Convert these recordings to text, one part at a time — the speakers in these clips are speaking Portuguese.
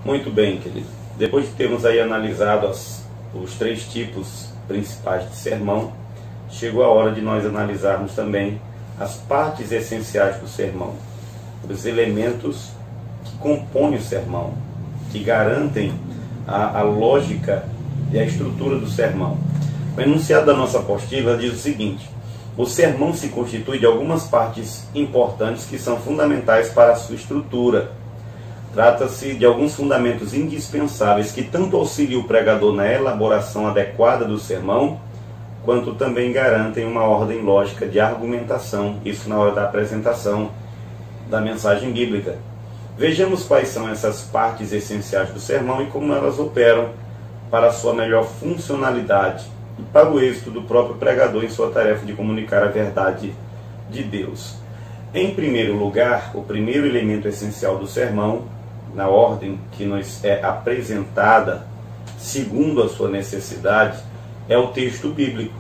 Muito bem, querido. Depois de termos aí analisado os três tipos principais de sermão, chegou a hora de nós analisarmos também as partes essenciais do sermão, os elementos que compõem o sermão, que garantem a lógica e a estrutura do sermão. O enunciado da nossa apostila diz o seguinte: o sermão se constitui de algumas partes importantes que são fundamentais para a sua estrutura. Trata-se de alguns fundamentos indispensáveis que tanto auxiliam o pregador na elaboração adequada do sermão, quanto também garantem uma ordem lógica de argumentação, isso na hora da apresentação da mensagem bíblica. Vejamos quais são essas partes essenciais do sermão e como elas operam para a sua melhor funcionalidade e para o êxito do próprio pregador em sua tarefa de comunicar a verdade de Deus. Em primeiro lugar, o primeiro elemento essencial do sermão, na ordem que nos é apresentada segundo a sua necessidade, é o texto bíblico.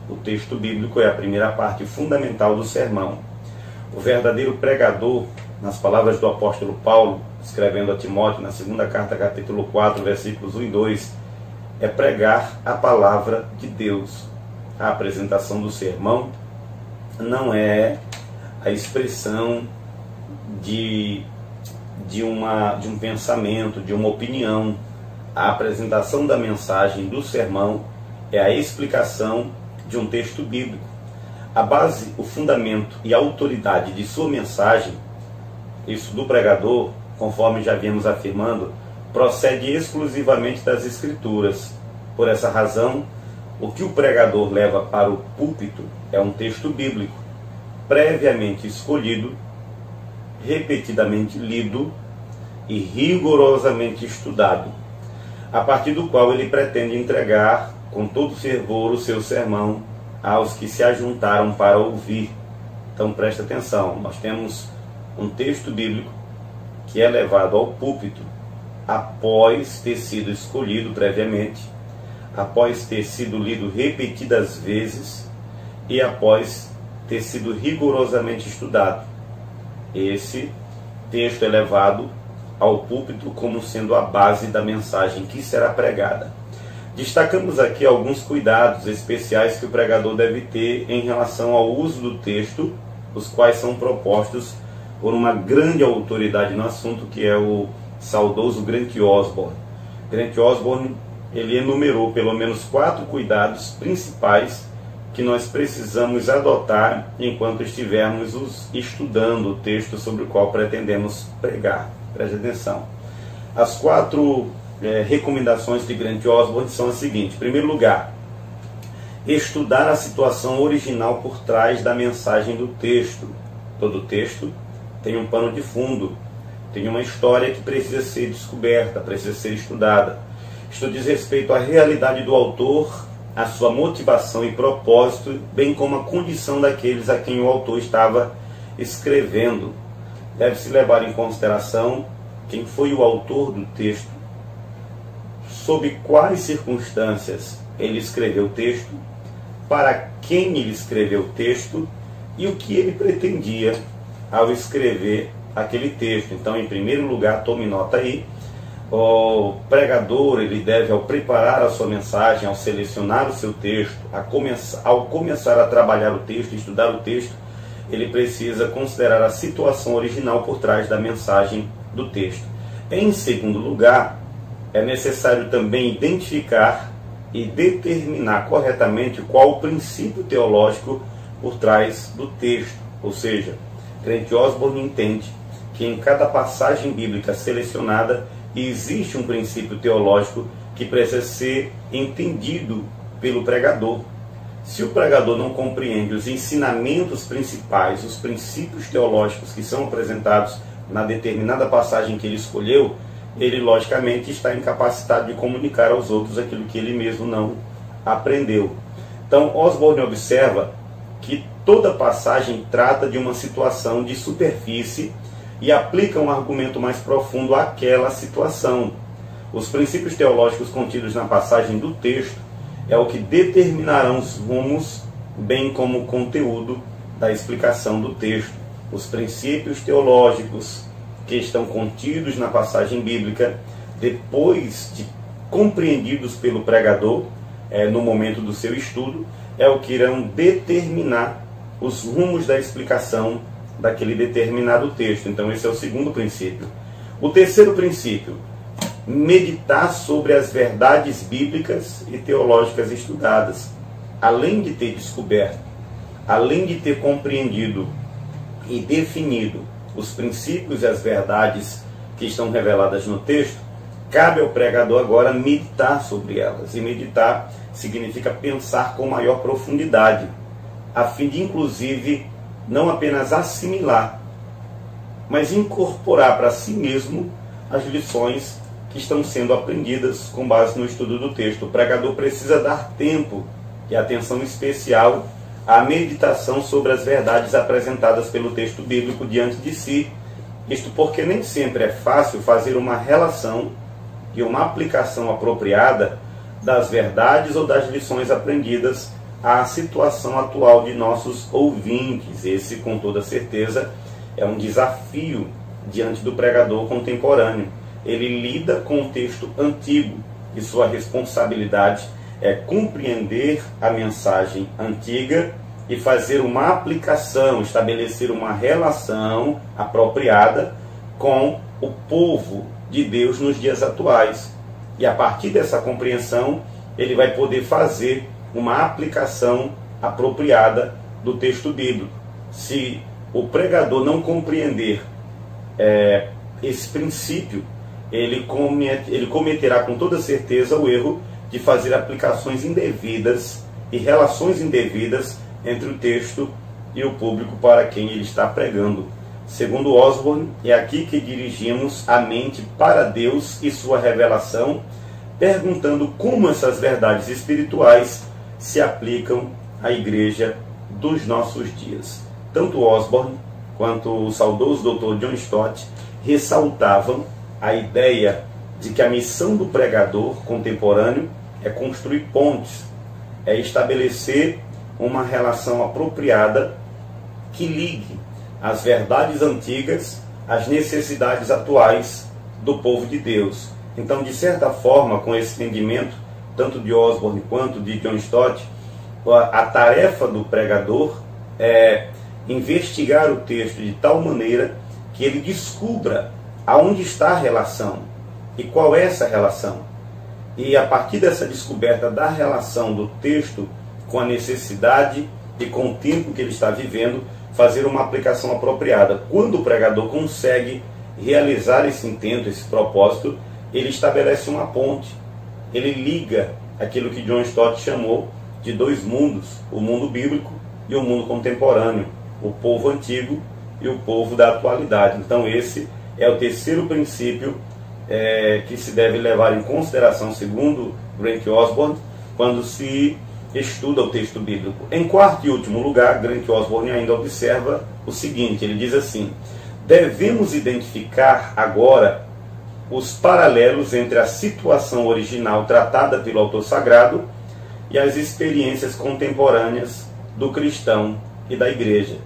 O texto bíblico é a primeira parte fundamental do sermão. O verdadeiro pregador, nas palavras do apóstolo Paulo, escrevendo a Timóteo na segunda carta, capítulo 4, versículos 1 e 2, é pregar a palavra de Deus. A apresentação do sermão não é a expressão de um pensamento, de uma opinião. A apresentação da mensagem do sermão é a explicação de um texto bíblico. A base, o fundamento e a autoridade de sua mensagem, isso do pregador, conforme já viemos afirmando, procede exclusivamente das Escrituras. Por essa razão, o que o pregador leva para o púlpito é um texto bíblico, previamente escolhido, repetidamente lido e rigorosamente estudado, a partir do qual ele pretende entregar com todo fervor o seu sermão aos que se ajuntaram para ouvir. Então presta atenção, nós temos um texto bíblico que é levado ao púlpito após ter sido escolhido previamente, após ter sido lido repetidas vezes e após ter sido rigorosamente estudado. Esse texto é levado ao púlpito como sendo a base da mensagem que será pregada. Destacamos aqui alguns cuidados especiais que o pregador deve ter em relação ao uso do texto, os quais são propostos por uma grande autoridade no assunto, que é o saudoso Grant Osborne. Grant Osborne, ele enumerou pelo menos 4 cuidados principais que nós precisamos adotar enquanto estivermos estudando o texto sobre o qual pretendemos pregar. Preste atenção. As 4 recomendações de Grant Osborne são as seguintes. Em primeiro lugar, estudar a situação original por trás da mensagem do texto. Todo texto tem um pano de fundo, tem uma história que precisa ser descoberta, precisa ser estudada. Isto diz respeito à realidade do autor, a sua motivação e propósito, bem como a condição daqueles a quem o autor estava escrevendo. Deve-se levar em consideração quem foi o autor do texto, sob quais circunstâncias ele escreveu o texto, para quem ele escreveu o texto e o que ele pretendia ao escrever aquele texto. Então, em primeiro lugar, tome nota aí, o pregador, ele deve, ao preparar a sua mensagem, ao selecionar o seu texto, ao começar a trabalhar o texto, estudar o texto, ele precisa considerar a situação original por trás da mensagem do texto. Em segundo lugar, é necessário também identificar e determinar corretamente qual o princípio teológico por trás do texto. Ou seja, Grant Osborne entende que em cada passagem bíblica selecionada existe um princípio teológico que precisa ser entendido pelo pregador. Se o pregador não compreende os ensinamentos principais, os princípios teológicos que são apresentados na determinada passagem que ele escolheu, ele logicamente está incapacitado de comunicar aos outros aquilo que ele mesmo não aprendeu. Então, Osborne observa que toda passagem trata de uma situação de superfície e aplica um argumento mais profundo àquela situação. Os princípios teológicos contidos na passagem do texto é o que determinarão os rumos, bem como o conteúdo da explicação do texto, os princípios teológicos que estão contidos na passagem bíblica, depois de compreendidos pelo pregador, no momento do seu estudo, é o que irão determinar os rumos da explicação daquele determinado texto. Então esse é o segundo princípio. O terceiro princípio: meditar sobre as verdades bíblicas e teológicas estudadas. Além de ter descoberto, além de ter compreendido e definido os princípios e as verdades que estão reveladas no texto, cabe ao pregador agora meditar sobre elas. E meditar significa pensar com maior profundidade, a fim de, inclusive, não apenas assimilar, mas incorporar para si mesmo as lições que estão sendo aprendidas com base no estudo do texto. O pregador precisa dar tempo e atenção especial à meditação sobre as verdades apresentadas pelo texto bíblico diante de si. Isto porque nem sempre é fácil fazer uma relação e uma aplicação apropriada das verdades ou das lições aprendidas à situação atual de nossos ouvintes. Esse, com toda certeza, é um desafio diante do pregador contemporâneo. Ele lida com o texto antigo e sua responsabilidade é compreender a mensagem antiga e fazer uma aplicação, estabelecer uma relação apropriada com o povo de Deus nos dias atuais. E a partir dessa compreensão, ele vai poder fazer uma aplicação apropriada do texto bíblico. Se o pregador não compreender esse princípio, ele cometerá com toda certeza o erro de fazer aplicações indevidas e relações indevidas entre o texto e o público para quem ele está pregando. Segundo Osborne, é aqui que dirigimos a mente para Deus e sua revelação, perguntando como essas verdades espirituais se aplicam à igreja dos nossos dias. Tanto Osborne quanto o saudoso Dr. John Stott ressaltavam a ideia de que a missão do pregador contemporâneo é construir pontes, é estabelecer uma relação apropriada que ligue as verdades antigas às necessidades atuais do povo de Deus. Então, de certa forma, com esse entendimento, tanto de Osborne quanto de John Stott, a tarefa do pregador é investigar o texto de tal maneira que ele descubra aonde está a relação e qual é essa relação. E a partir dessa descoberta da relação do texto com a necessidade e com o tempo que ele está vivendo, fazer uma aplicação apropriada. Quando o pregador consegue realizar esse intento, esse propósito, ele estabelece uma ponte. Ele liga aquilo que John Stott chamou de dois mundos, o mundo bíblico e o mundo contemporâneo, o povo antigo e o povo da atualidade. Então esse é o terceiro princípio que se deve levar em consideração, segundo Grant Osborne, quando se estuda o texto bíblico. Em quarto e último lugar, Grant Osborne ainda observa o seguinte, ele diz assim: devemos identificar agora os paralelos entre a situação original tratada pelo autor sagrado e as experiências contemporâneas do cristão e da igreja.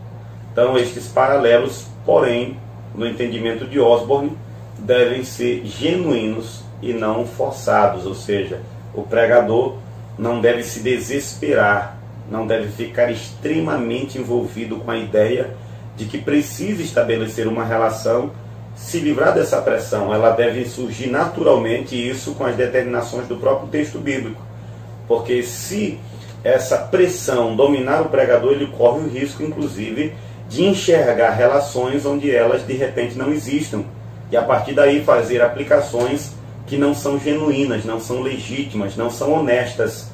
Então, estes paralelos, porém, no entendimento de Osborne, devem ser genuínos e não forçados, ou seja, o pregador não deve se desesperar, não deve ficar extremamente envolvido com a ideia de que precisa estabelecer uma relação, se livrar dessa pressão. Ela deve surgir naturalmente, isso com as determinações do próprio texto bíblico. Porque se essa pressão dominar o pregador, ele corre o risco, inclusive, de enxergar relações onde elas de repente não existam. E a partir daí fazer aplicações que não são genuínas, não são legítimas, não são honestas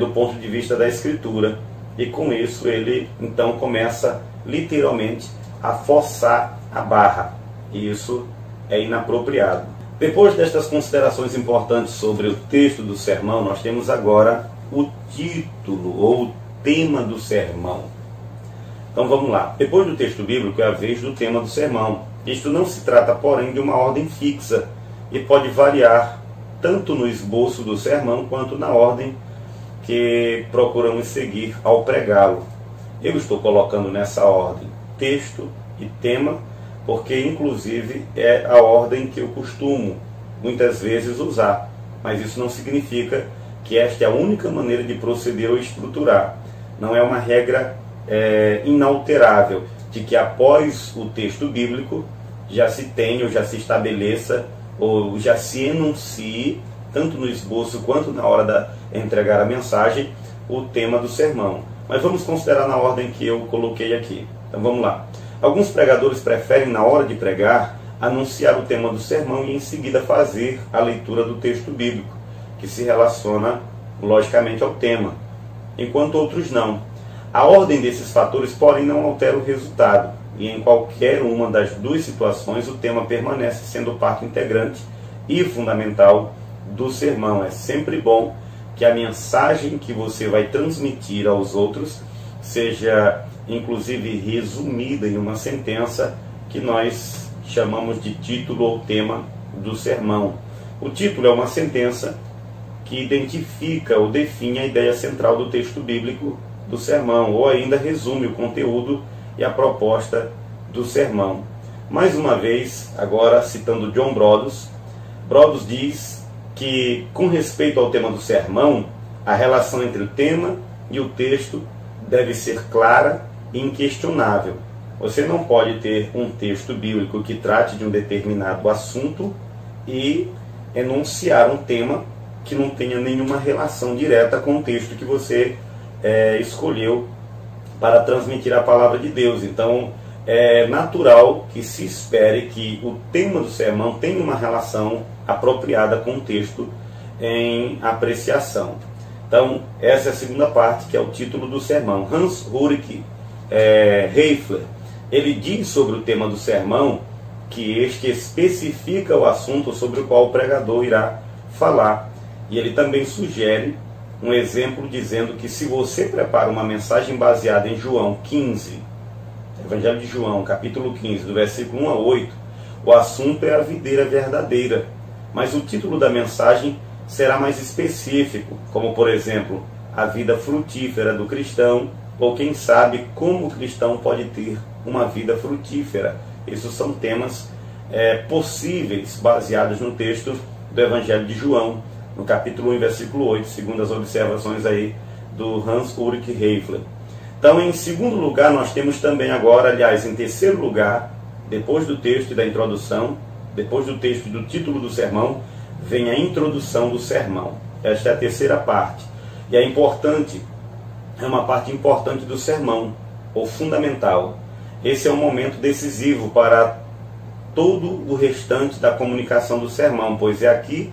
do ponto de vista da Escritura. E com isso ele então começa literalmente a forçar a barra. E isso é inapropriado. Depois destas considerações importantes sobre o texto do sermão, nós temos agora o título ou o tema do sermão. Então vamos lá. Depois do texto bíblico é a vez do tema do sermão. Isto não se trata, porém, de uma ordem fixa e pode variar tanto no esboço do sermão quanto na ordem que procuramos seguir ao pregá-lo. Eu estou colocando nessa ordem texto e tema, porque inclusive é a ordem que eu costumo muitas vezes usar, mas isso não significa que esta é a única maneira de proceder ou estruturar. Não é uma regra inalterável de que após o texto bíblico já se tenha ou já se estabeleça ou já se enuncie, tanto no esboço quanto na hora de entregar a mensagem, o tema do sermão. Mas vamos considerar na ordem que eu coloquei aqui. Então vamos lá. Alguns pregadores preferem, na hora de pregar, anunciar o tema do sermão e em seguida fazer a leitura do texto bíblico, que se relaciona logicamente ao tema, enquanto outros não. A ordem desses fatores, porém, não altera o resultado, e em qualquer uma das duas situações o tema permanece sendo parte integrante e fundamental do sermão. É sempre bom que a mensagem que você vai transmitir aos outros seja inclusive resumida em uma sentença que nós chamamos de título ou tema do sermão. O título é uma sentença que identifica ou define a ideia central do texto bíblico do sermão, ou ainda resume o conteúdo e a proposta do sermão. Mais uma vez, agora citando John Brodos, Brodos diz que, com respeito ao tema do sermão, a relação entre o tema e o texto deve ser clara e inquestionável. Você não pode ter um texto bíblico que trate de um determinado assunto e enunciar um tema que não tenha nenhuma relação direta com o texto que você escolheu para transmitir a palavra de Deus. Então, é natural que se espere que o tema do sermão tenha uma relação apropriada com o texto em apreciação. Então, essa é a segunda parte, que é o título do sermão. Hans Ulrich Heifler, ele diz sobre o tema do sermão que este especifica o assunto sobre o qual o pregador irá falar. E ele também sugere um exemplo dizendo que se você prepara uma mensagem baseada em João 15, Evangelho de João, capítulo 15, do versículo 1 a 8, o assunto é a videira verdadeira, mas o título da mensagem será mais específico, como por exemplo, a vida frutífera do cristão, ou quem sabe como o cristão pode ter uma vida frutífera. Esses são temas possíveis, baseados no texto do Evangelho de João, no capítulo 1, versículo 8, segundo as observações aí do Hans Ulrich Heifler. Então, em segundo lugar, nós temos também agora, aliás, em terceiro lugar, depois do texto e da introdução, depois do texto e do título do sermão, vem a introdução do sermão. Esta é a terceira parte. E é importante, é uma parte importante do sermão, ou fundamental. Esse é um momento decisivo para todo o restante da comunicação do sermão, pois é aqui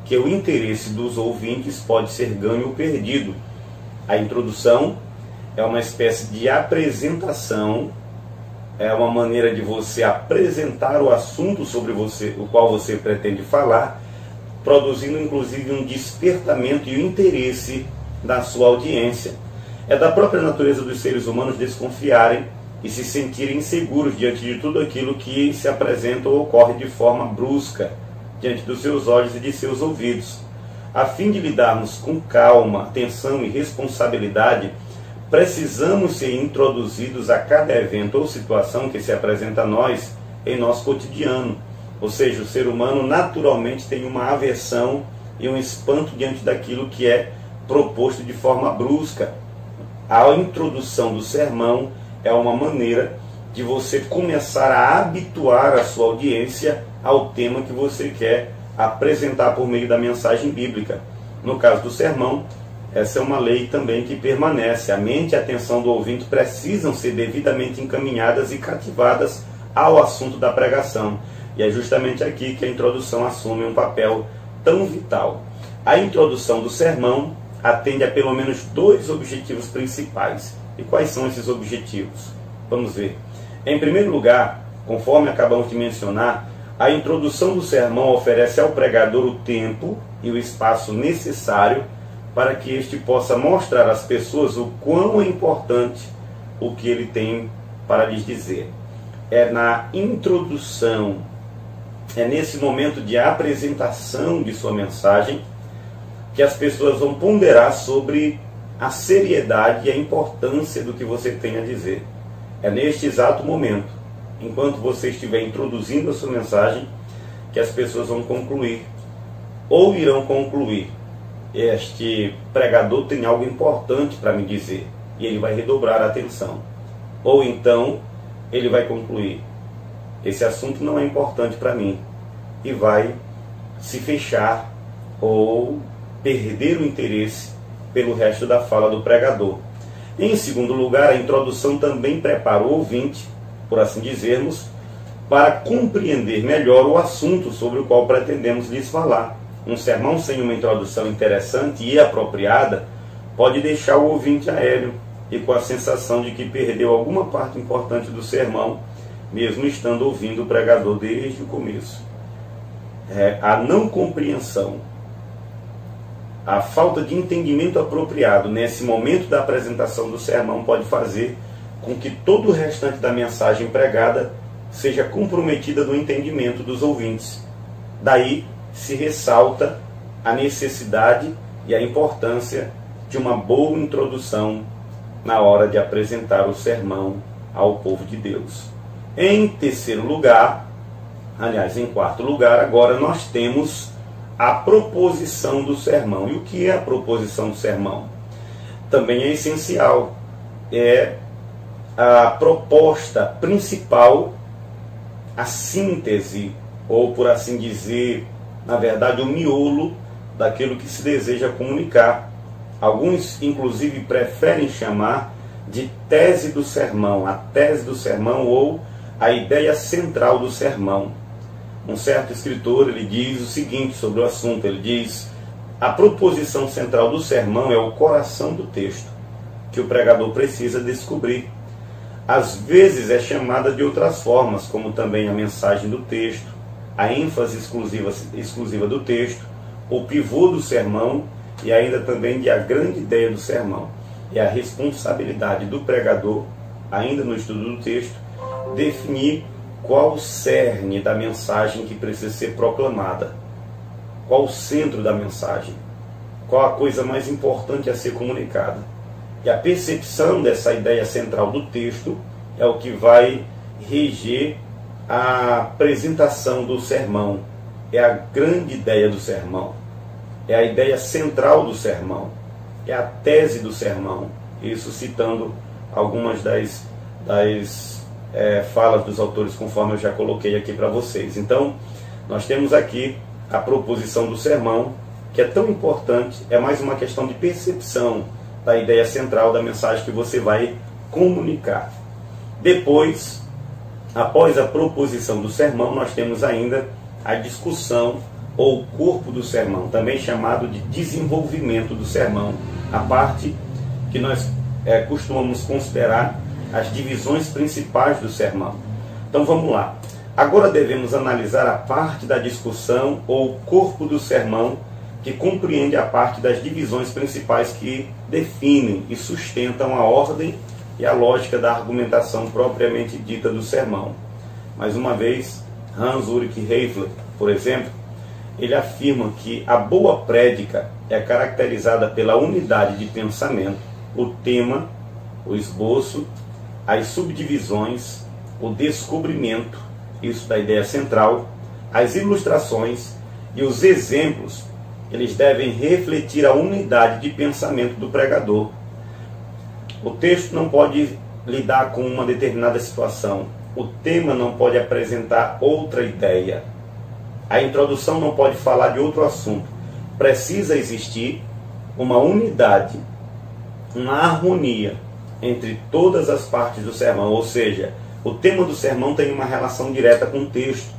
que o interesse dos ouvintes pode ser ganho ou perdido. A introdução é uma espécie de apresentação, é uma maneira de você apresentar o assunto sobre o qual você pretende falar, produzindo inclusive um despertamento e o interesse da sua audiência. É da própria natureza dos seres humanos desconfiarem e se sentirem inseguros diante de tudo aquilo que se apresenta ou ocorre de forma brusca diante dos seus olhos e de seus ouvidos. A fim de lidarmos com calma, atenção e responsabilidade, precisamos ser introduzidos a cada evento ou situação que se apresenta a nós em nosso cotidiano. Ou seja, o ser humano naturalmente tem uma aversão e um espanto diante daquilo que é proposto de forma brusca. A introdução do sermão é uma maneira de você começar a habituar a sua audiência ao tema que você quer apresentar por meio da mensagem bíblica. No caso do sermão, essa é uma lei também que permanece. A mente e a atenção do ouvinte precisam ser devidamente encaminhadas e cativadas ao assunto da pregação. E é justamente aqui que a introdução assume um papel tão vital. A introdução do sermão atende a pelo menos dois objetivos principais. E quais são esses objetivos? Vamos ver. Em primeiro lugar, conforme acabamos de mencionar, a introdução do sermão oferece ao pregador o tempo e o espaço necessário para que este possa mostrar às pessoas o quão é importante o que ele tem para lhes dizer. É na introdução, é nesse momento de apresentação de sua mensagem que as pessoas vão ponderar sobre a seriedade e a importância do que você tem a dizer. É neste exato momento, enquanto você estiver introduzindo a sua mensagem, que as pessoas vão concluir, ou irão concluir: este pregador tem algo importante para me dizer, e ele vai redobrar a atenção. Ou então, ele vai concluir: esse assunto não é importante para mim, e vai se fechar ou perder o interesse pelo resto da fala do pregador. Em segundo lugar, a introdução também prepara o ouvinte, por assim dizermos, para compreender melhor o assunto sobre o qual pretendemos lhes falar. Um sermão sem uma introdução interessante e apropriada pode deixar o ouvinte aéreo e com a sensação de que perdeu alguma parte importante do sermão, mesmo estando ouvindo o pregador desde o começo. A não compreensão, a falta de entendimento apropriado nesse momento da apresentação do sermão pode fazer com que todo o restante da mensagem pregada seja comprometida no entendimento dos ouvintes. Daí se ressalta a necessidade e a importância de uma boa introdução na hora de apresentar o sermão ao povo de Deus. Em terceiro lugar, aliás, em quarto lugar, agora nós temos a proposição do sermão. E o que é a proposição do sermão? Também é essencial. É a proposta principal, a síntese, ou por assim dizer, na verdade, o miolo daquilo que se deseja comunicar. Alguns, inclusive, preferem chamar de tese do sermão, a tese do sermão ou a ideia central do sermão. Um certo escritor, ele diz o seguinte sobre o assunto, ele diz: a proposição central do sermão é o coração do texto, que o pregador precisa descobrir. Às vezes é chamada de outras formas, como também a mensagem do texto, a ênfase exclusiva do texto, o pivô do sermão e ainda também de a grande ideia do sermão. É a responsabilidade do pregador, ainda no estudo do texto, definir qual o cerne da mensagem que precisa ser proclamada, qual o centro da mensagem, qual a coisa mais importante a ser comunicada. E a percepção dessa ideia central do texto é o que vai reger a apresentação do sermão. É a grande ideia do sermão, é a ideia central do sermão, é a tese do sermão. Isso citando algumas das falas dos autores, conforme eu já coloquei aqui para vocês. Então, nós temos aqui a proposição do sermão, que é tão importante, é mais uma questão de percepção da ideia central da mensagem que você vai comunicar. Depois, após a proposição do sermão, nós temos ainda a discussão ou corpo do sermão, também chamado de desenvolvimento do sermão, a parte que nós costumamos considerar as divisões principais do sermão. Então vamos lá. Agora devemos analisar a parte da discussão ou corpo do sermão que compreende a parte das divisões principais que definem e sustentam a ordem e a lógica da argumentação propriamente dita do sermão. Mais uma vez, Hans Ulrich Heifler, por exemplo, ele afirma que a boa prédica é caracterizada pela unidade de pensamento, o tema, o esboço, as subdivisões, o descobrimento, isso da ideia central, as ilustrações e os exemplos. Eles devem refletir a unidade de pensamento do pregador. O texto não pode lidar com uma determinada situação. O tema não pode apresentar outra ideia. A introdução não pode falar de outro assunto. Precisa existir uma unidade, uma harmonia entre todas as partes do sermão. Ou seja, o tema do sermão tem uma relação direta com o texto.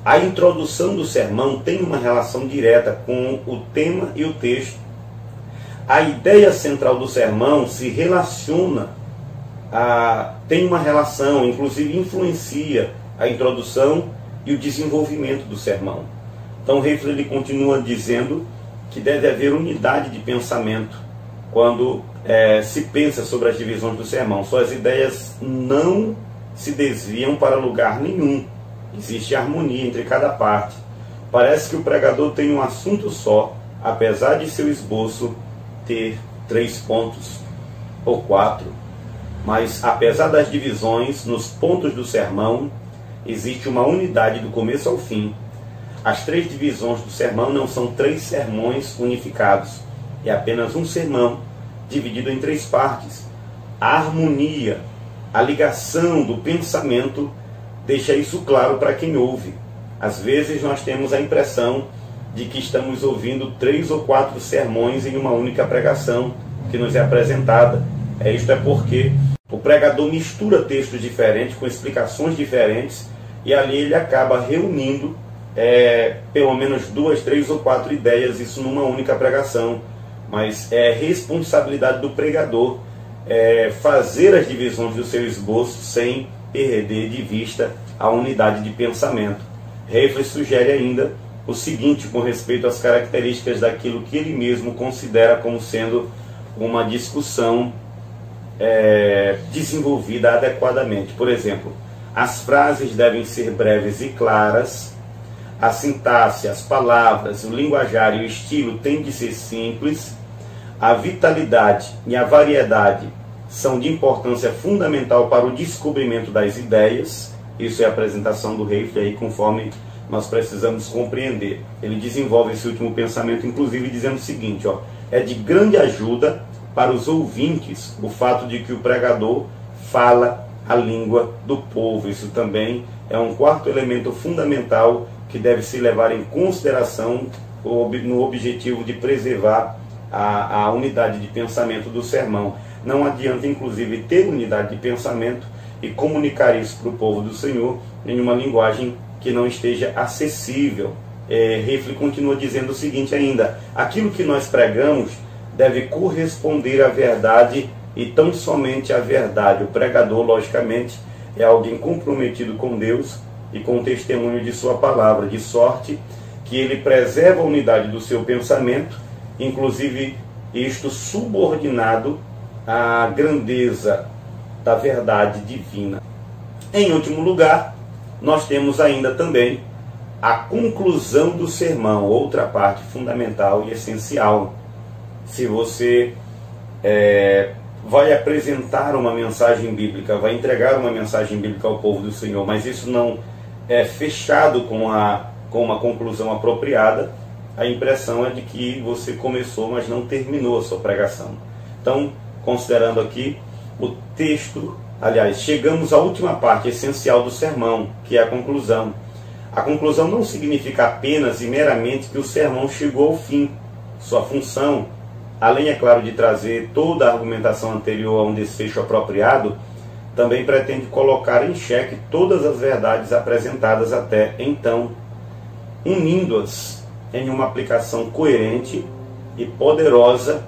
A introdução do sermão tem uma relação direta com o tema e o texto. A ideia central do sermão se relaciona, tem uma relação, inclusive influencia a introdução e o desenvolvimento do sermão. Então Heifler ele continua dizendo que deve haver unidade de pensamento quando se pensa sobre as divisões do sermão. Suas ideias não se desviam para lugar nenhum. Existe harmonia entre cada parte. Parece que o pregador tem um assunto só, apesar de seu esboço ter 3 pontos ou 4, mas apesar das divisões nos pontos do sermão, existe uma unidade do começo ao fim. As 3 divisões do sermão não são 3 sermões unificados, é apenas um sermão dividido em 3 partes. A harmonia, a ligação do pensamento deixa isso claro para quem ouve. Às vezes nós temos a impressão de que estamos ouvindo 3 ou 4 sermões em uma única pregação que nos é apresentada. Isto é porque o pregador mistura textos diferentes, com explicações diferentes, e ali ele acaba reunindo pelo menos 2, 3 ou 4 ideias, isso numa única pregação. Mas é responsabilidade do pregador fazer as divisões do seu esboço sem perder de vista a unidade de pensamento. Reifler sugere ainda o seguinte com respeito às características daquilo que ele mesmo considera como sendo uma discussão desenvolvida adequadamente. Por exemplo, as frases devem ser breves e claras, a sintaxe, as palavras, o linguajar e o estilo têm de ser simples, a vitalidade e a variedade são de importância fundamental para o descobrimento das ideias. Isso é a apresentação do Reifler aí, conforme nós precisamos compreender. Ele desenvolve esse último pensamento, inclusive, dizendo o seguinte: é de grande ajuda para os ouvintes o fato de que o pregador fala a língua do povo. Isso também é um quarto elemento fundamental que deve se levar em consideração no objetivo de preservar a unidade de pensamento do sermão. Não adianta, inclusive, ter unidade de pensamento e comunicar isso para o povo do Senhor em uma linguagem que não esteja acessível. Reifler continua dizendo o seguinte ainda: aquilo que nós pregamos deve corresponder à verdade e tão somente à verdade. O pregador, logicamente, é alguém comprometido com Deus e com o testemunho de sua palavra, de sorte que ele preserva a unidade do seu pensamento, inclusive isto subordinado à grandeza da verdade divina. Em último lugar, nós temos ainda também a conclusão do sermão, outra parte fundamental e essencial. Se você vai apresentar uma mensagem bíblica, vai entregar uma mensagem bíblica ao povo do Senhor, mas isso não é fechado com uma conclusão apropriada, a impressão é de que você começou, mas não terminou a sua pregação. Então, considerando aqui o texto, aliás, chegamos à última parte essencial do sermão, que é a conclusão. A conclusão não significa apenas e meramente que o sermão chegou ao fim. Sua função, além, é claro, de trazer toda a argumentação anterior a um desfecho apropriado, também pretende colocar em xeque todas as verdades apresentadas até então, unindo-as em uma aplicação coerente e poderosa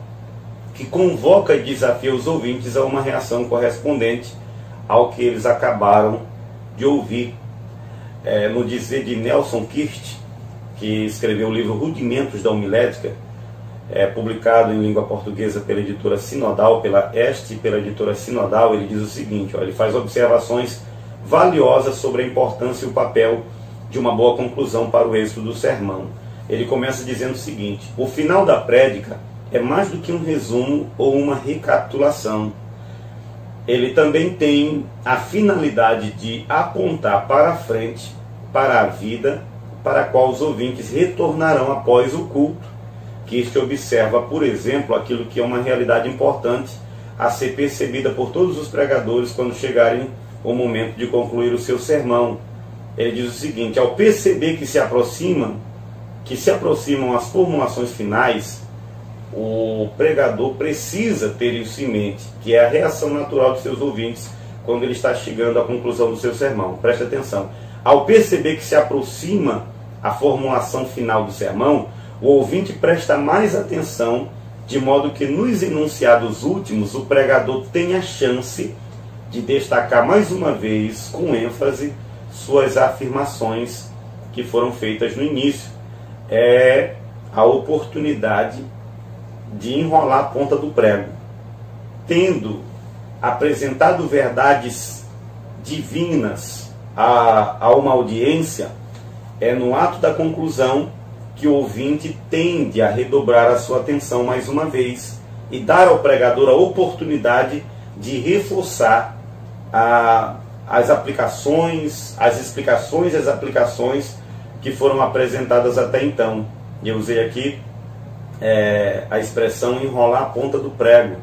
que convoca e desafia os ouvintes a uma reação correspondente ao que eles acabaram de ouvir. No dizer de Nelson Kirst, que escreveu o livro Rudimentos da Homilética, publicado em língua portuguesa pela editora Sinodal, pela Este e pela editora Sinodal, ele diz o seguinte: ele faz observações valiosas sobre a importância e o papel de uma boa conclusão para o êxito do sermão. Ele começa dizendo o seguinte: o final da prédica é mais do que um resumo ou uma recapitulação. Ele também tem a finalidade de apontar para a frente, para a vida, para a qual os ouvintes retornarão após o culto, que este observa, por exemplo, aquilo que é uma realidade importante a ser percebida por todos os pregadores quando chegarem o momento de concluir o seu sermão. Ele diz o seguinte: ao perceber que se aproximam as formulações finais, o pregador precisa ter isso em mente, que é a reação natural de seus ouvintes quando ele está chegando à conclusão do seu sermão. Preste atenção. Ao perceber que se aproxima a formulação final do sermão, o ouvinte presta mais atenção, de modo que nos enunciados últimos o pregador tem a chance de destacar mais uma vez, com ênfase, suas afirmações que foram feitas no início. É a oportunidade de enrolar a ponta do prego. Tendo apresentado verdades divinas a uma audiência, é no ato da conclusão que o ouvinte tende a redobrar a sua atenção mais uma vez, e dar ao pregador a oportunidade de reforçar as aplicações, as explicações e as aplicações que foram apresentadas até então. Eu usei aqui a expressão enrolar a ponta do prego,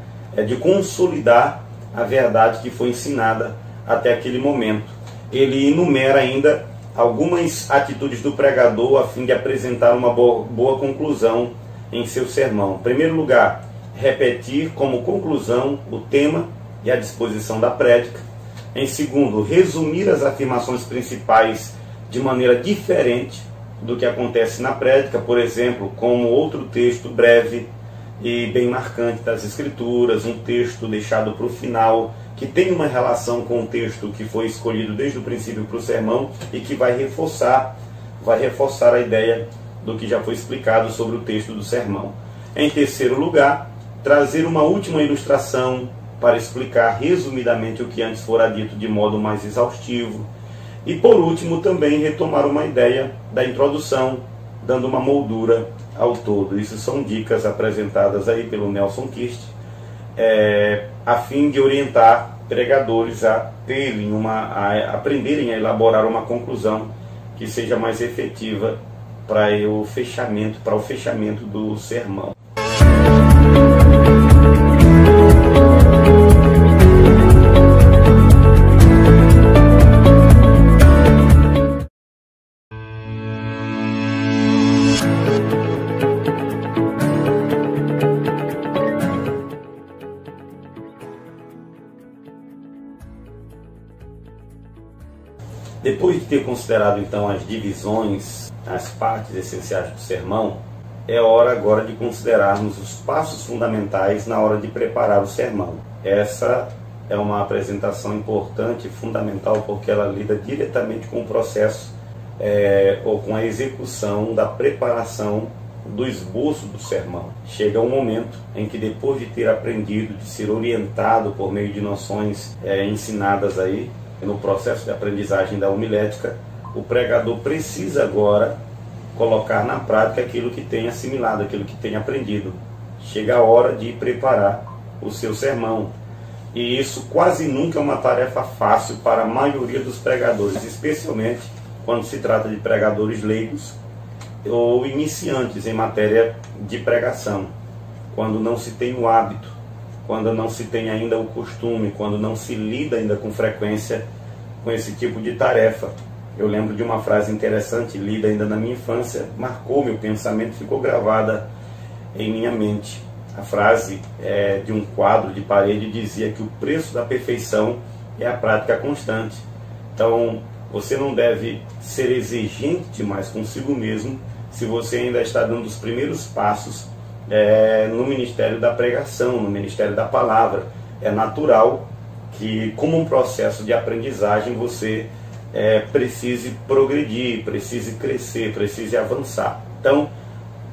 de consolidar a verdade que foi ensinada até aquele momento. Ele enumera ainda algumas atitudes do pregador a fim de apresentar uma boa conclusão em seu sermão. Em primeiro lugar, repetir como conclusão o tema e a disposição da prédica. Em segundo, resumir as afirmações principais de maneira diferente do que acontece na prédica, por exemplo, como outro texto breve e bem marcante das Escrituras, um texto deixado para o final, que tem uma relação com o texto que foi escolhido desde o princípio para o sermão e que vai reforçar a ideia do que já foi explicado sobre o texto do sermão. Em terceiro lugar, trazer uma última ilustração para explicar resumidamente o que antes fora dito de modo mais exaustivo. E por último, também retomar uma ideia da introdução, dando uma moldura ao todo. Isso são dicas apresentadas aí pelo Nelson Kirst, a fim de orientar pregadores a aprenderem a elaborar uma conclusão que seja mais efetiva para o fechamento do sermão. Depois de ter considerado então as divisões, as partes essenciais do sermão, é hora agora de considerarmos os passos fundamentais na hora de preparar o sermão. Essa é uma apresentação importante e fundamental porque ela lida diretamente com o processo ou com a execução da preparação do esboço do sermão. Chega um momento em que, depois de ter aprendido, de ser orientado por meio de noções ensinadas aí no processo de aprendizagem da homilética, o pregador precisa agora colocar na prática aquilo que tem assimilado, aquilo que tem aprendido. Chega a hora de preparar o seu sermão. E isso quase nunca é uma tarefa fácil para a maioria dos pregadores, especialmente quando se trata de pregadores leigos ou iniciantes em matéria de pregação. Quando não se tem o hábito, quando não se tem ainda o costume, quando não se lida ainda com frequência com esse tipo de tarefa. Eu lembro de uma frase interessante, lida ainda na minha infância, marcou meu pensamento, ficou gravada em minha mente. A frase de um quadro de parede dizia que o preço da perfeição é a prática constante. Então, você não deve ser exigente demais consigo mesmo se você ainda está dando os primeiros passos no ministério da pregação, no ministério da palavra. É natural que, como um processo de aprendizagem, você precise progredir, precise crescer, precise avançar. Então,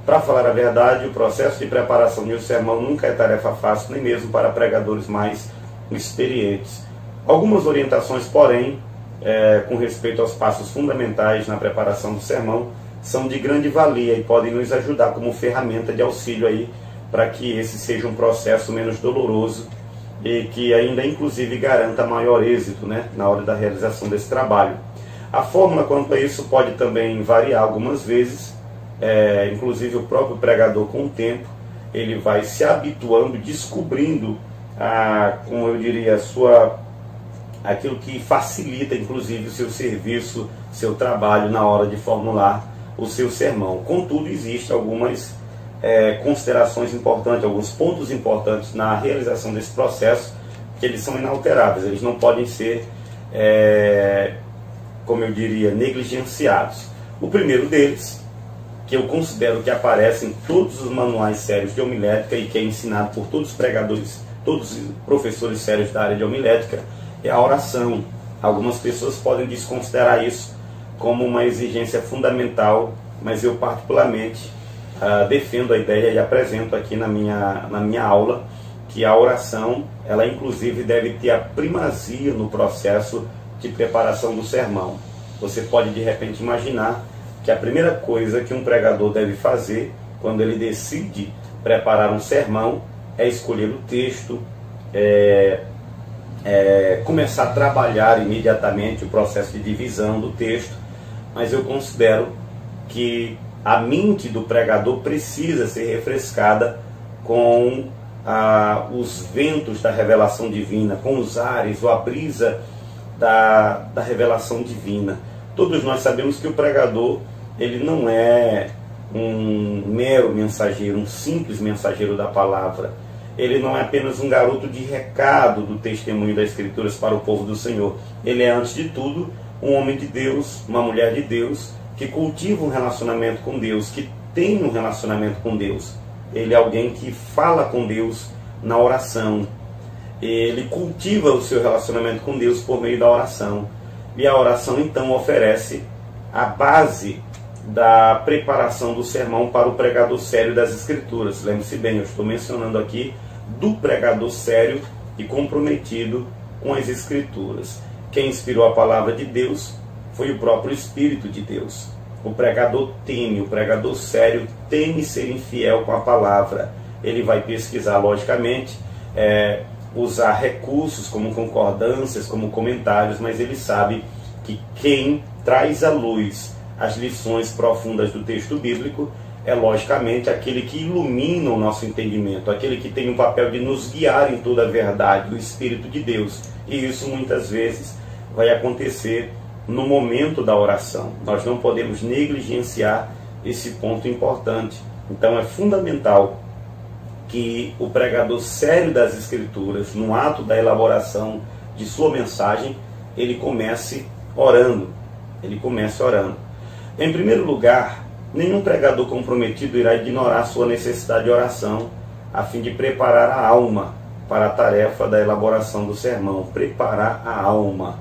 para falar a verdade, o processo de preparação de um sermão nunca é tarefa fácil, nem mesmo para pregadores mais experientes. Algumas orientações, porém, com respeito aos passos fundamentais na preparação do sermão, são de grande valia e podem nos ajudar como ferramenta de auxílio aí para que esse seja um processo menos doloroso e que ainda inclusive garanta maior êxito, na hora da realização desse trabalho. A fórmula quanto a isso pode também variar algumas vezes, inclusive o próprio pregador, com o tempo, ele vai se habituando, descobrindo, como eu diria, aquilo que facilita inclusive o seu serviço, seu trabalho na hora de formular o seu sermão. Contudo, existem algumas considerações importantes, alguns pontos importantes na realização desse processo, que eles são inalteráveis, eles não podem ser, como eu diria, negligenciados. O primeiro deles, que eu considero que aparece em todos os manuais sérios de homilética e que é ensinado por todos os pregadores, todos os professores sérios da área de homilética, é a oração. Algumas pessoas podem desconsiderar isso como uma exigência fundamental, mas eu particularmente defendo a ideia e apresento aqui na minha aula que a oração, ela inclusive deve ter a primazia no processo de preparação do sermão. Você pode de repente imaginar que a primeira coisa que um pregador deve fazer quando ele decide preparar um sermão é escolher o texto, começar a trabalhar imediatamente o processo de divisão do texto, mas eu considero que a mente do pregador precisa ser refrescada com os ventos da revelação divina, com os ares, ou a brisa da revelação divina. Todos nós sabemos que o pregador, ele não é um mero mensageiro, um simples mensageiro da palavra. Ele não é apenas um garoto de recado do testemunho das Escrituras para o povo do Senhor. Ele é, antes de tudo, um homem de Deus, uma mulher de Deus, que cultiva um relacionamento com Deus, que tem um relacionamento com Deus. Ele é alguém que fala com Deus na oração. Ele cultiva o seu relacionamento com Deus por meio da oração. E a oração, então, oferece a base da preparação do sermão para o pregador sério das Escrituras. Lembre-se bem, eu estou mencionando aqui do pregador sério e comprometido com as Escrituras. Quem inspirou a palavra de Deus foi o próprio Espírito de Deus. O pregador teme, o pregador sério teme ser infiel com a palavra. Ele vai pesquisar, logicamente, usar recursos como concordâncias, como comentários, mas ele sabe que quem traz à luz as lições profundas do texto bíblico é, logicamente, aquele que ilumina o nosso entendimento, aquele que tem o papel de nos guiar em toda a verdade, o Espírito de Deus. E isso muitas vezes vai acontecer no momento da oração. Nós não podemos negligenciar esse ponto importante. Então é fundamental que o pregador sério das Escrituras, no ato da elaboração de sua mensagem, ele comece orando. Em primeiro lugar, nenhum pregador comprometido irá ignorar sua necessidade de oração, a fim de preparar a alma para a tarefa da elaboração do sermão. Preparar a alma.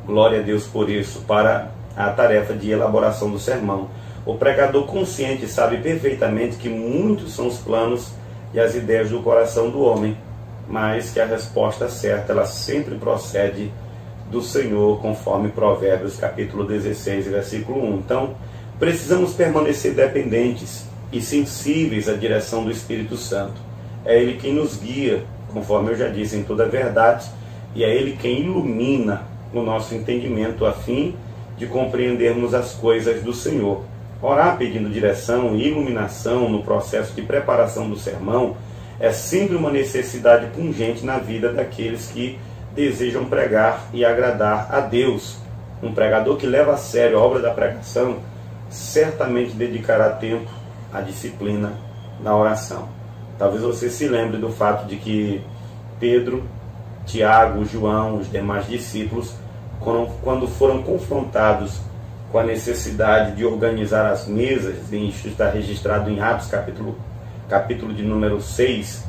Glória a Deus por isso, para a tarefa de elaboração do sermão. O pregador consciente sabe perfeitamente que muitos são os planos e as ideias do coração do homem, mas que a resposta certa, ela sempre procede do Senhor, conforme Provérbios capítulo 16, versículo 1. Então, precisamos permanecer dependentes e sensíveis à direção do Espírito Santo. É Ele quem nos guia, conforme eu já disse, em toda a verdade, e é Ele quem ilumina o nosso entendimento a fim de compreendermos as coisas do Senhor. Orar pedindo direção e iluminação no processo de preparação do sermão é sempre uma necessidade pungente na vida daqueles que desejam pregar e agradar a Deus. Um pregador que leva a sério a obra da pregação certamente dedicará tempo à disciplina na oração. Talvez você se lembre do fato de que Pedro, Tiago, João, os demais discípulos, quando foram confrontados com a necessidade de organizar as mesas, e isso está registrado em Atos, capítulo de número 6,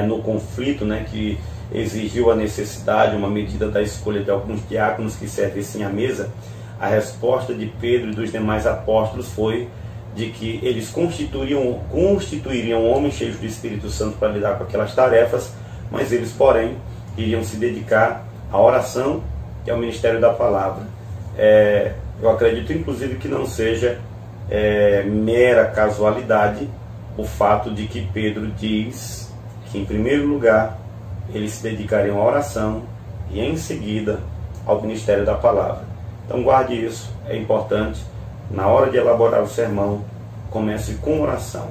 no conflito, que exigiu a necessidade, uma medida da escolha de alguns diáconos que servissem à mesa, a resposta de Pedro e dos demais apóstolos foi de que eles constituiriam homens cheios do Espírito Santo para lidar com aquelas tarefas, mas eles, porém, iriam se dedicar à oração e ao ministério da palavra. Eu acredito, inclusive, que não seja mera casualidade o fato de que Pedro diz que, em primeiro lugar, eles se dedicariam à oração e, em seguida, ao ministério da palavra. Então, guarde isso, é importante. Na hora de elaborar o sermão, comece com oração.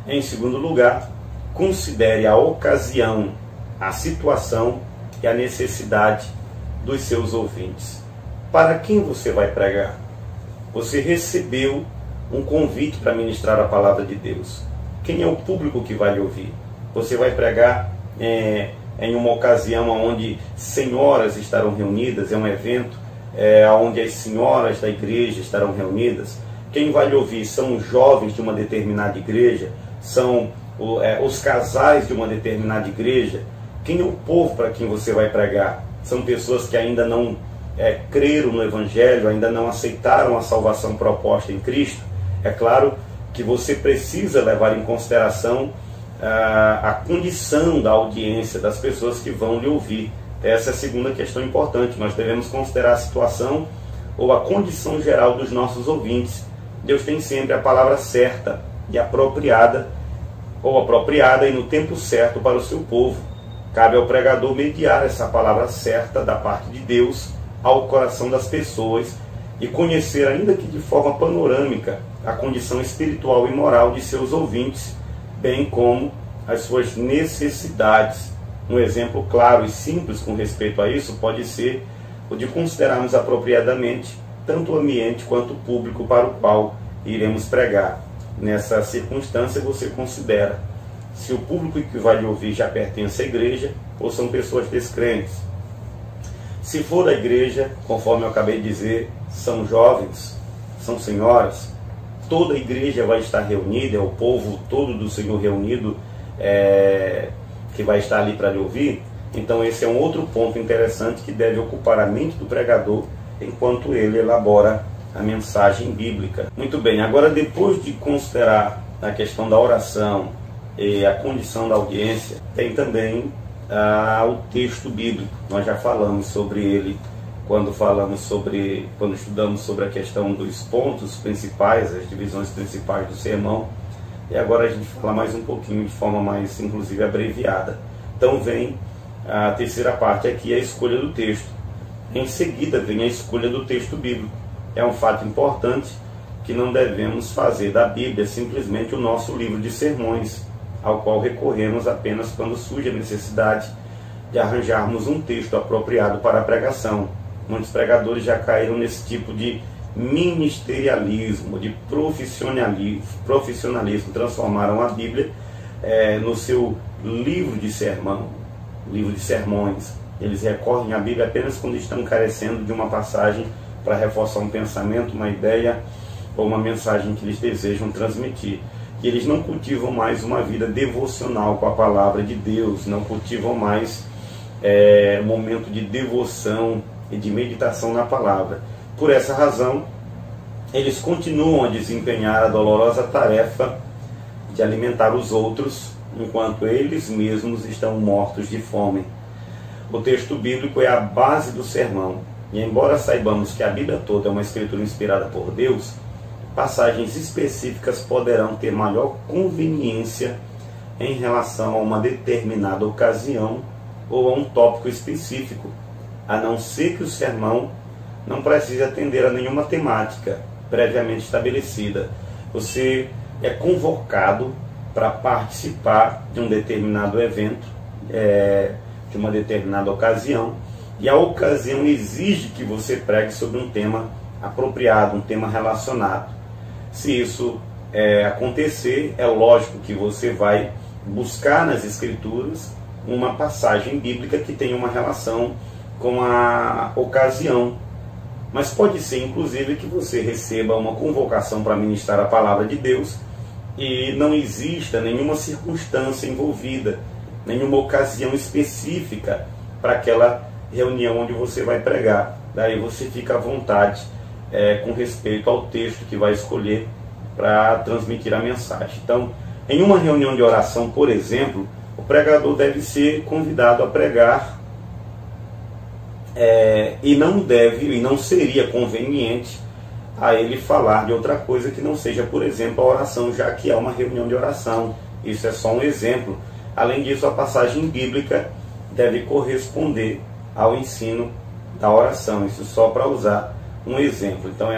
Em segundo lugar, considere a ocasião, a situação e a necessidade dos seus ouvintes. Para quem você vai pregar? Você recebeu um convite para ministrar a palavra de Deus. Quem é o público que vai lhe ouvir? Você vai pregar em uma ocasião onde senhoras estarão reunidas, é um evento onde as senhoras da igreja estarão reunidas. Quem vai lhe ouvir são os jovens de uma determinada igreja, são os casais de uma determinada igreja. Quem é o povo para quem você vai pregar? São pessoas que ainda não creram no Evangelho, ainda não aceitaram a salvação proposta em Cristo. É claro que você precisa levar em consideração a condição da audiência, das pessoas que vão lhe ouvir. Essa é a segunda questão importante. Nós devemos considerar a situação ou a condição geral dos nossos ouvintes. Deus tem sempre a palavra certa e apropriada ou apropriada e no tempo certo para o seu povo. Cabe ao pregador mediar essa palavra certa da parte de Deus ao coração das pessoas e conhecer, ainda que de forma panorâmica, a condição espiritual e moral de seus ouvintes, bem como as suas necessidades. Um exemplo claro e simples com respeito a isso pode ser o de considerarmos apropriadamente tanto o ambiente quanto o público para o qual iremos pregar. Nessa circunstância, você considera se o público que vai lhe ouvir já pertence à igreja ou são pessoas descrentes. Se for da igreja, conforme eu acabei de dizer, são jovens, são senhoras, toda a igreja vai estar reunida, é o povo todo do Senhor reunido que vai estar ali para lhe ouvir. Então esse é um outro ponto interessante que deve ocupar a mente do pregador enquanto ele elabora a mensagem bíblica. Muito bem, agora depois de considerar a questão da oração e a condição da audiência, tem também o texto bíblico. Nós já falamos sobre ele quando estudamos sobre a questão dos pontos principais, as divisões principais do sermão, e agora a gente fala mais um pouquinho de forma mais, inclusive, abreviada. Então vem a terceira parte aqui, a escolha do texto. Em seguida vem a escolha do texto bíblico. É um fato importante que não devemos fazer da Bíblia simplesmente o nosso livro de sermões, ao qual recorremos apenas quando surge a necessidade de arranjarmos um texto apropriado para a pregação. Muitos pregadores já caíram nesse tipo de ministerialismo, de profissionalismo, transformaram a Bíblia no seu livro de sermão, livro de sermões. Eles recorrem à Bíblia apenas quando estão carecendo de uma passagem para reforçar um pensamento, uma ideia ou uma mensagem que eles desejam transmitir. E eles não cultivam mais uma vida devocional com a palavra de Deus, não cultivam mais momento de devoção e de meditação na palavra. Por essa razão, eles continuam a desempenhar a dolorosa tarefa de alimentar os outros, enquanto eles mesmos estão mortos de fome. O texto bíblico é a base do sermão, e embora saibamos que a Bíblia toda é uma escritura inspirada por Deus, passagens específicas poderão ter maior conveniência em relação a uma determinada ocasião ou a um tópico específico, a não ser que o sermão não precise atender a nenhuma temática previamente estabelecida. Você é convocado para participar de um determinado evento, de uma determinada ocasião, e a ocasião exige que você pregue sobre um tema apropriado, um tema relacionado. Se isso acontecer, é lógico que você vai buscar nas Escrituras uma passagem bíblica que tenha uma relação com a ocasião. Mas pode ser, inclusive, que você receba uma convocação para ministrar a palavra de Deus e não exista nenhuma circunstância envolvida, nenhuma ocasião específica para aquela reunião onde você vai pregar. Daí você fica à vontade com respeito ao texto que vai escolher para transmitir a mensagem. Então, em uma reunião de oração, por exemplo, o pregador deve ser convidado a pregar e não seria conveniente a ele falar de outra coisa que não seja, por exemplo, a oração, já que é uma reunião de oração. Isso é só um exemplo. Além disso, a passagem bíblica deve corresponder ao ensino da oração. Isso só para usar um exemplo. Então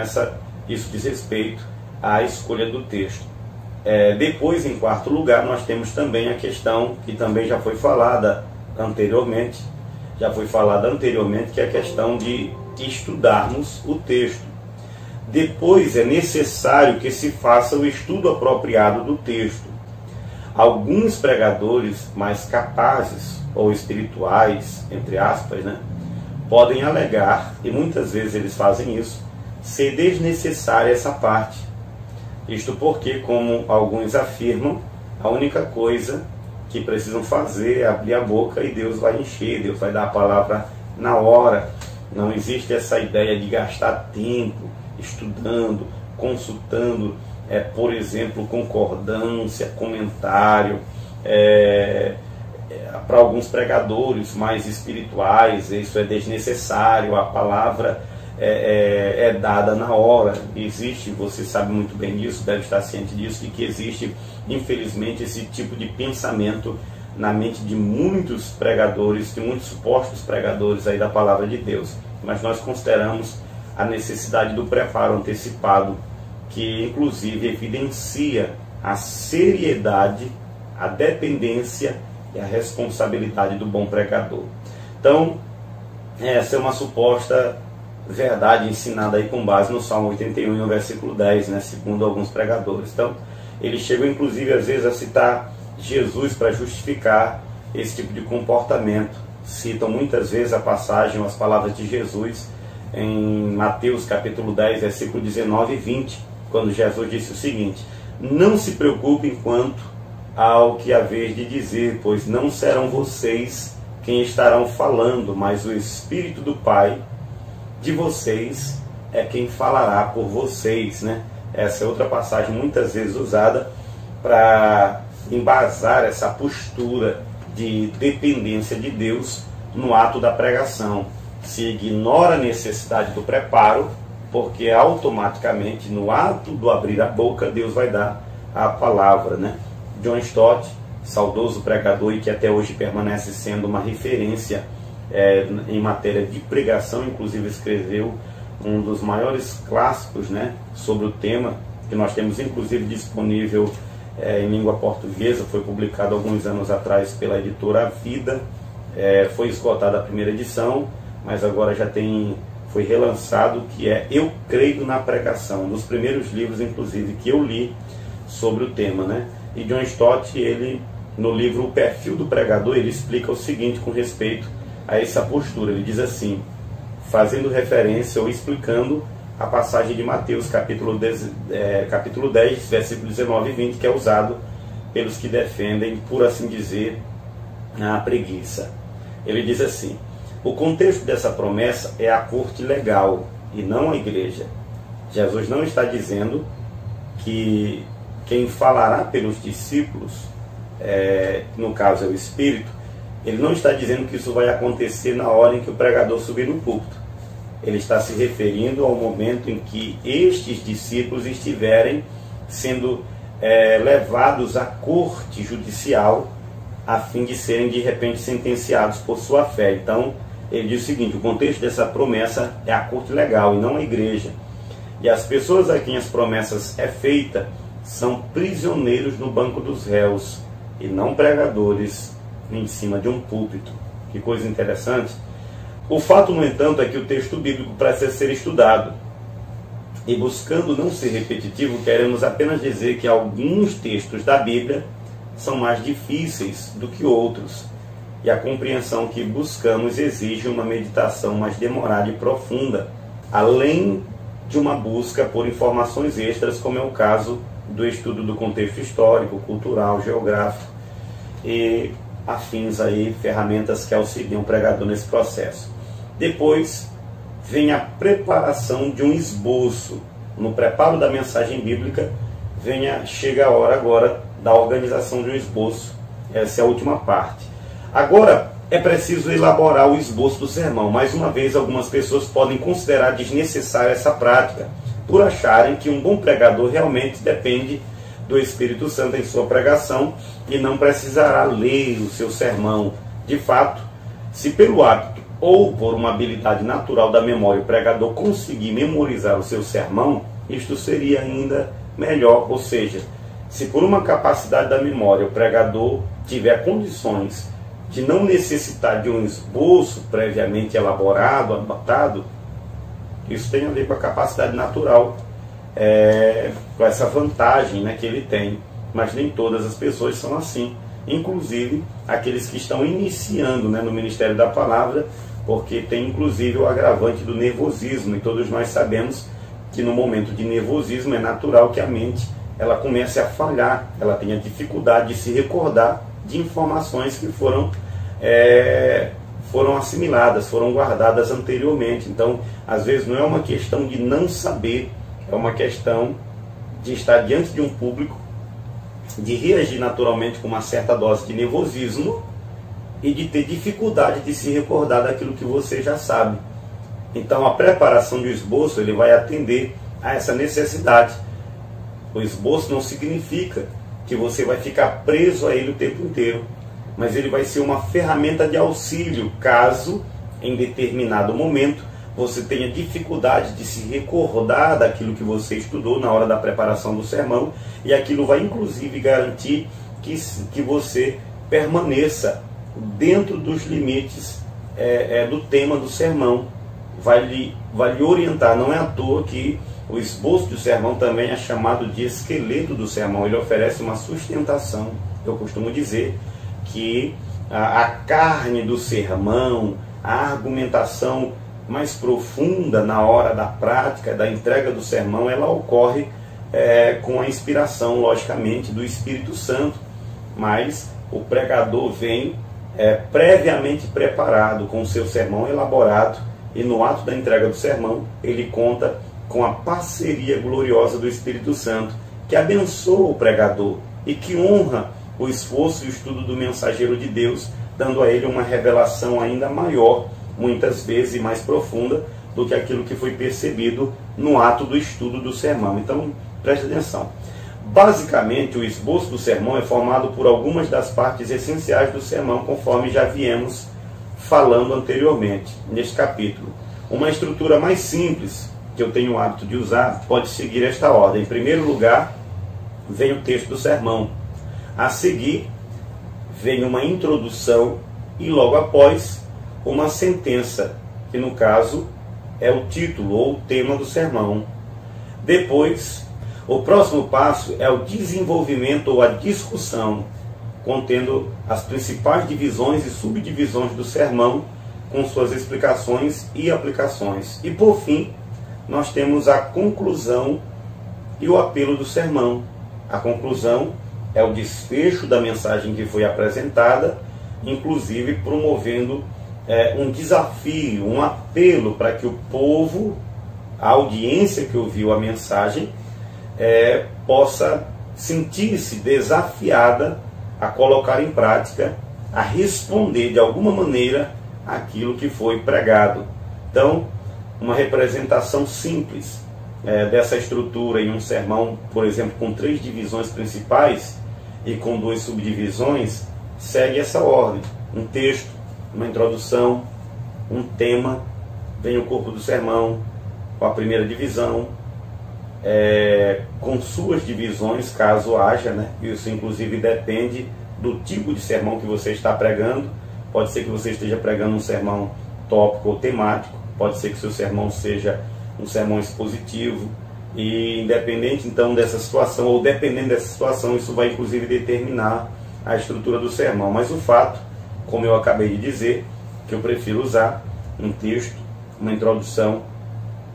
isso diz respeito à escolha do texto. Depois, em quarto lugar, nós temos também a questão que também já foi falada anteriormente, que é a questão de estudarmos o texto. Depois é necessário que se faça o estudo apropriado do texto. Alguns pregadores mais capazes ou espirituais, entre aspas, podem alegar, e muitas vezes eles fazem isso, ser desnecessária essa parte. Isto porque, como alguns afirmam, a única coisa que precisam fazer é abrir a boca e Deus vai encher, Deus vai dar a palavra na hora. Não existe essa ideia de gastar tempo estudando, consultando, por exemplo, concordância, comentário. Para alguns pregadores mais espirituais, isso é desnecessário. A palavra é dada na hora. Existe, você sabe muito bem disso, deve estar ciente disso, de que existe, infelizmente, esse tipo de pensamento na mente de muitos pregadores, de muitos supostos pregadores aí da palavra de Deus. Mas nós consideramos a necessidade do preparo antecipado, que inclusive evidencia a seriedade, a dependência e a responsabilidade do bom pregador. Então, essa é uma suposta verdade ensinada aí com base no Salmo 81, no versículo 10, né, segundo alguns pregadores. Então, eles chegam inclusive às vezes a citar Jesus para justificar esse tipo de comportamento. Citam muitas vezes a passagem, as palavras de Jesus em Mateus capítulo 10, versículo 19 e 20, quando Jesus disse o seguinte: não se preocupem quanto ao que haver de dizer, pois não serão vocês quem estarão falando, mas o Espírito do Pai de vocês é quem falará por vocês, né? Essa é outra passagem muitas vezes usada para embasar essa postura de dependência de Deus no ato da pregação. Se ignora a necessidade do preparo, porque automaticamente no ato do abrir a boca Deus vai dar a palavra, né? John Stott, saudoso pregador e que até hoje permanece sendo uma referência em matéria de pregação, inclusive escreveu um dos maiores clássicos, né, sobre o tema, que nós temos inclusive disponível em língua portuguesa, foi publicado alguns anos atrás pela editora A Vida, foi esgotada a primeira edição, mas agora foi relançado, que é Eu Creio na Pregação, um dos primeiros livros inclusive que eu li sobre o tema, né? E John Stott, ele no livro O Perfil do Pregador, ele explica o seguinte com respeito a essa postura. Ele diz assim, fazendo referência ou explicando a passagem de Mateus capítulo 10, versículo 19 e 20, que é usado pelos que defendem, por assim dizer, a preguiça. Ele diz assim: o contexto dessa promessa é a corte legal e não a igreja. Jesus não está dizendo que quem falará pelos discípulos, no caso é o Espírito, ele não está dizendo que isso vai acontecer na hora em que o pregador subir no púlpito. Ele está se referindo ao momento em que estes discípulos estiverem sendo levados à corte judicial a fim de serem de repente sentenciados por sua fé. Então, ele diz o seguinte: o contexto dessa promessa é a corte legal e não a igreja. E as pessoas a quem as promessas é feita são prisioneiros no banco dos réus e não pregadores em cima de um púlpito. Que coisa interessante. O fato, no entanto, é que o texto bíblico precisa ser estudado. E buscando não ser repetitivo, queremos apenas dizer que alguns textos da Bíblia são mais difíceis do que outros. E a compreensão que buscamos exige uma meditação mais demorada e profunda, além de uma busca por informações extras, como é o caso do estudo do contexto histórico, cultural, geográfico e afins aí, ferramentas que auxiliam o pregador nesse processo. Depois vem a preparação de um esboço. No preparo da mensagem bíblica, chega a hora agora da organização de um esboço. Essa é a última parte. Agora é preciso elaborar o esboço do sermão. Mais uma vez, algumas pessoas podem considerar desnecessária essa prática, por acharem que um bom pregador realmente depende do Espírito Santo em sua pregação e não precisará ler o seu sermão. De fato, se pelo hábito ou por uma habilidade natural da memória o pregador conseguir memorizar o seu sermão, isto seria ainda melhor. Ou seja, se por uma capacidade da memória o pregador tiver condições de não necessitar de um esboço previamente elaborado, anotado, isso tem a ver com a capacidade natural, com essa vantagem, né, que ele tem. Mas nem todas as pessoas são assim, inclusive aqueles que estão iniciando, né, no ministério da palavra, porque tem inclusive o agravante do nervosismo, e todos nós sabemos que no momento de nervosismo é natural que a mente ela comece a falhar, ela tenha dificuldade de se recordar de informações que foram assimiladas, foram guardadas anteriormente. Então, às vezes não é uma questão de não saber, é uma questão de estar diante de um público, de reagir naturalmente com uma certa dose de nervosismo e de ter dificuldade de se recordar daquilo que você já sabe. Então a preparação do esboço ele vai atender a essa necessidade. O esboço não significa que você vai ficar preso a ele o tempo inteiro, mas ele vai ser uma ferramenta de auxílio caso em determinado momento você tenha dificuldade de se recordar daquilo que você estudou na hora da preparação do sermão, e aquilo vai inclusive garantir que você permaneça dentro dos limites do tema do sermão, vai lhe orientar. Não é à toa que o esboço do sermão também é chamado de esqueleto do sermão, ele oferece uma sustentação. Eu costumo dizer que a carne do sermão, a argumentação mais profunda na hora da prática, da entrega do sermão, ela ocorre com a inspiração, logicamente, do Espírito Santo, mas o pregador vem previamente preparado, com o seu sermão elaborado, e no ato da entrega do sermão, ele conta com a parceria gloriosa do Espírito Santo, que abençoa o pregador e que honra o esforço e o estudo do mensageiro de Deus, dando a ele uma revelação ainda maior, muitas vezes mais profunda, do que aquilo que foi percebido no ato do estudo do sermão. Então, preste atenção. Basicamente, o esboço do sermão é formado por algumas das partes essenciais do sermão, conforme já viemos falando anteriormente, neste capítulo. Uma estrutura mais simples, que eu tenho o hábito de usar, pode seguir esta ordem. Em primeiro lugar, vem o texto do sermão. A seguir, vem uma introdução e logo após, uma sentença, que no caso é o título ou o tema do sermão. Depois, o próximo passo é o desenvolvimento ou a discussão, contendo as principais divisões e subdivisões do sermão, com suas explicações e aplicações. E por fim, nós temos a conclusão e o apelo do sermão. A conclusão é o desfecho da mensagem que foi apresentada, inclusive promovendo um desafio, um apelo para que o povo, a audiência que ouviu a mensagem, possa sentir-se desafiada a colocar em prática, a responder de alguma maneira aquilo que foi pregado. Então, uma representação simples dessa estrutura em um sermão, por exemplo, com 3 divisões principais e com 2 subdivisões, segue essa ordem: um texto, uma introdução, um tema, vem o corpo do sermão, com a primeira divisão, com suas divisões, caso haja, né? Isso inclusive depende do tipo de sermão que você está pregando. Pode ser que você esteja pregando um sermão tópico ou temático, pode ser que o seu sermão seja um sermão expositivo, e independente então dessa situação, ou dependendo dessa situação, isso vai inclusive determinar a estrutura do sermão. Mas o fato, como eu acabei de dizer, que eu prefiro usar um texto, uma introdução,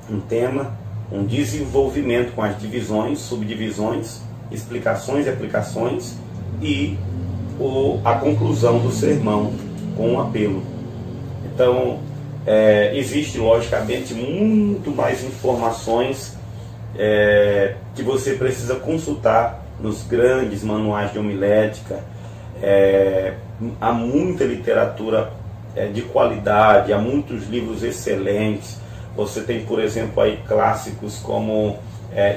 um tema, um desenvolvimento com as divisões, subdivisões, explicações e aplicações, e a conclusão do sermão com um apelo. Então, existe logicamente muito mais informações que você precisa consultar nos grandes manuais de homilética. Há muita literatura de qualidade, há muitos livros excelentes. Você tem, por exemplo, aí clássicos como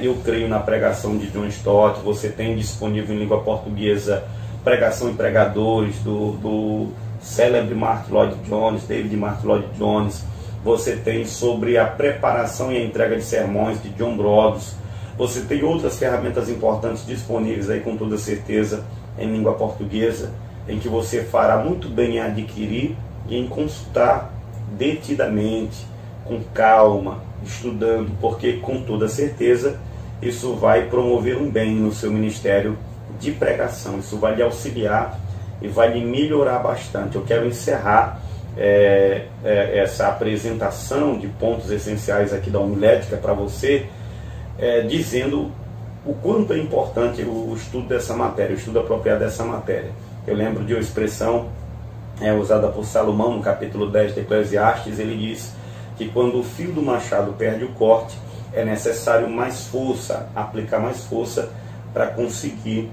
Eu Creio na Pregação de John Stott. Você tem disponível em língua portuguesa Pregação e Pregadores do célebre Martyn Lloyd-Jones, David Martyn Lloyd-Jones. Você tem sobre a preparação e a entrega de sermões de John Broadus. Você tem outras ferramentas importantes disponíveis aí, com toda certeza, em língua portuguesa, em que você fará muito bem em adquirir e em consultar detidamente, com calma, estudando, porque com toda certeza isso vai promover um bem no seu ministério de pregação. Isso vai lhe auxiliar e vai lhe melhorar bastante. Eu quero encerrar essa apresentação de pontos essenciais aqui da homilética para você, dizendo o quanto é importante o estudo dessa matéria, o estudo apropriado dessa matéria. Eu lembro de uma expressão usada por Salomão no capítulo 10 de Eclesiastes. Ele diz que quando o fio do machado perde o corte, é necessário mais força, aplicar mais força para conseguir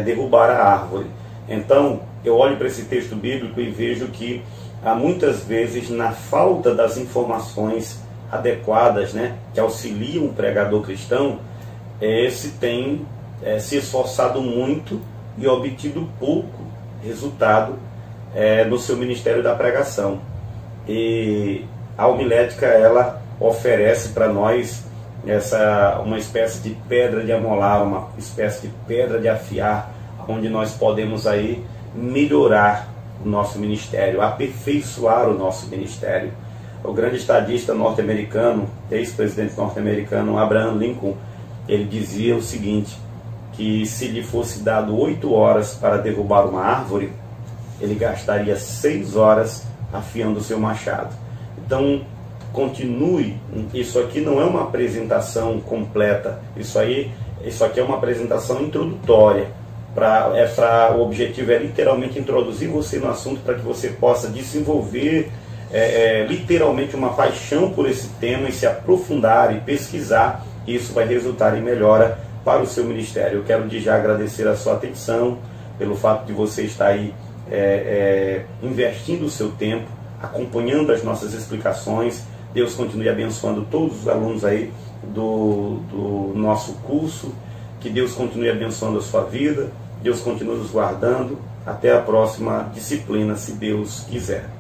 derrubar a árvore. Então, eu olho para esse texto bíblico e vejo que há muitas vezes na falta das informações adequadas, né, que auxiliam o pregador cristão, esse tem se esforçado muito e obtido pouco resultado no seu ministério da pregação. E a homilética, ela oferece para nós uma espécie de pedra de amolar, uma espécie de pedra de afiar, onde nós podemos aí melhorar o nosso ministério, aperfeiçoar o nosso ministério. O grande estadista norte-americano, ex-presidente norte-americano Abraham Lincoln, ele dizia o seguinte, que se lhe fosse dado 8 horas para derrubar uma árvore, ele gastaria 6 horas afiando o seu machado. Então, continue. Isso aqui não é uma apresentação completa, isso aqui é uma apresentação introdutória. O objetivo é literalmente introduzir você no assunto para que você possa desenvolver literalmente uma paixão por esse tema e se aprofundar e pesquisar. Isso vai resultar em melhora para o seu ministério. Eu quero de já agradecer a sua atenção, pelo fato de você estar aí investindo o seu tempo, acompanhando as nossas explicações. Deus continue abençoando todos os alunos aí do nosso curso. Que Deus continue abençoando a sua vida. Deus continue nos guardando. Até a próxima disciplina, se Deus quiser.